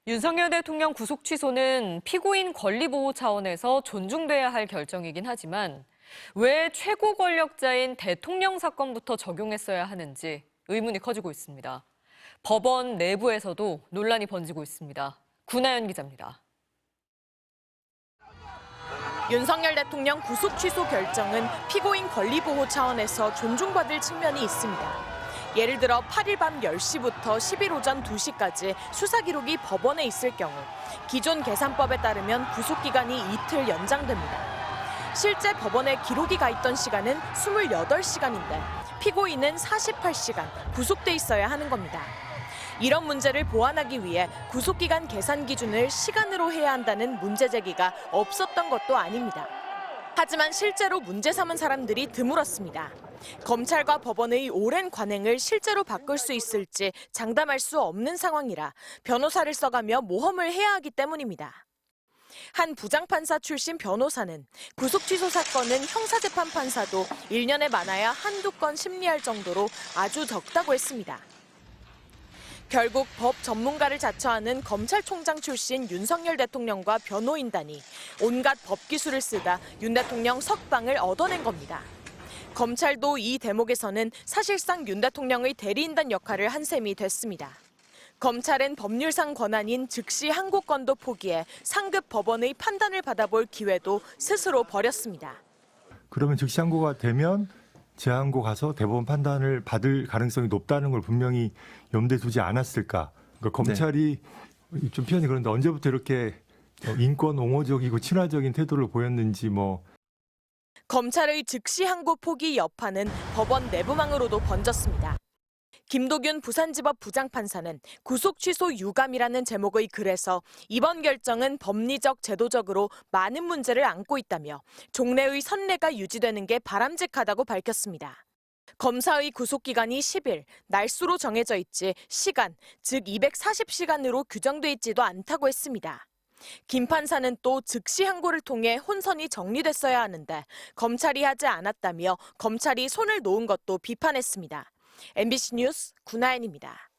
윤석열 대통령 구속 취소는 피고인 권리 보호 차원에서 존중돼야 할 결정이긴 하지만 왜 최고 권력자인 대통령 사건부터 적용했어야 하는지 의문이 커지고 있습니다. 법원 내부에서도 논란이 번지고 있습니다. 구나연 기자입니다. 윤석열 대통령 구속 취소 결정은 피고인 권리 보호 차원에서 존중받을 측면이 있습니다. 예를 들어 8일 밤 10시부터 10일 오전 2시까지 수사 기록이 법원에 있을 경우 기존 계산법에 따르면 구속 기간이 이틀 연장됩니다. 실제 법원에 기록이 가 있던 시간은 28시간인데 피고인은 48시간 구속돼 있어야 하는 겁니다. 이런 문제를 보완하기 위해 구속기간 계산 기준을 시간으로 해야 한다는 문제 제기가 없었던 것도 아닙니다. 하지만 실제로 문제 삼은 사람들이 드물었습니다. 검찰과 법원의 오랜 관행을 실제로 바꿀 수 있을지 장담할 수 없는 상황이라 변호사를 써가며 모험을 해야 하기 때문입니다. 한 부장판사 출신 변호사는 구속 취소 사건은 형사재판 판사도 1년에 많아야 한두 건 심리할 정도로 아주 적다고 했습니다. 결국 법 전문가를 자처하는 검찰총장 출신 윤석열 대통령과 변호인단이 온갖 법 기술을 쓰다 윤 대통령 석방을 얻어낸 겁니다. 검찰도 이 대목에서는 사실상 윤 대통령의 대리인단 역할을 한 셈이 됐습니다. 검찰은 법률상 권한인 즉시 항고권도 포기해 상급 법원의 판단을 받아볼 기회도 스스로 버렸습니다. 그러면 즉시 항고가 되면 재항고 가서 대법원 판단을 받을 가능성이 높다는 걸 분명히 염두에 두지 않았을까. 그러니까 검찰이 좀 표현이 그런데 언제부터 이렇게 인권 옹호적이고 친화적인 태도를 보였는지 검찰의 즉시 항고 포기 여파는 법원 내부망으로도 번졌습니다. 김도균 부산지법 부장판사는 구속 취소 유감이라는 제목의 글에서 이번 결정은 법리적, 제도적으로 많은 문제를 안고 있다며 종래의 선례가 유지되는 게 바람직하다고 밝혔습니다. 검사의 구속기간이 10일, 날수로 정해져 있지 시간, 즉 240시간으로 규정돼 있지도 않다고 했습니다. 김 판사는 또 즉시 항고를 통해 혼선이 정리됐어야 하는데 검찰이 하지 않았다며 검찰이 손을 놓은 것도 비판했습니다. MBC 뉴스 구나연입니다.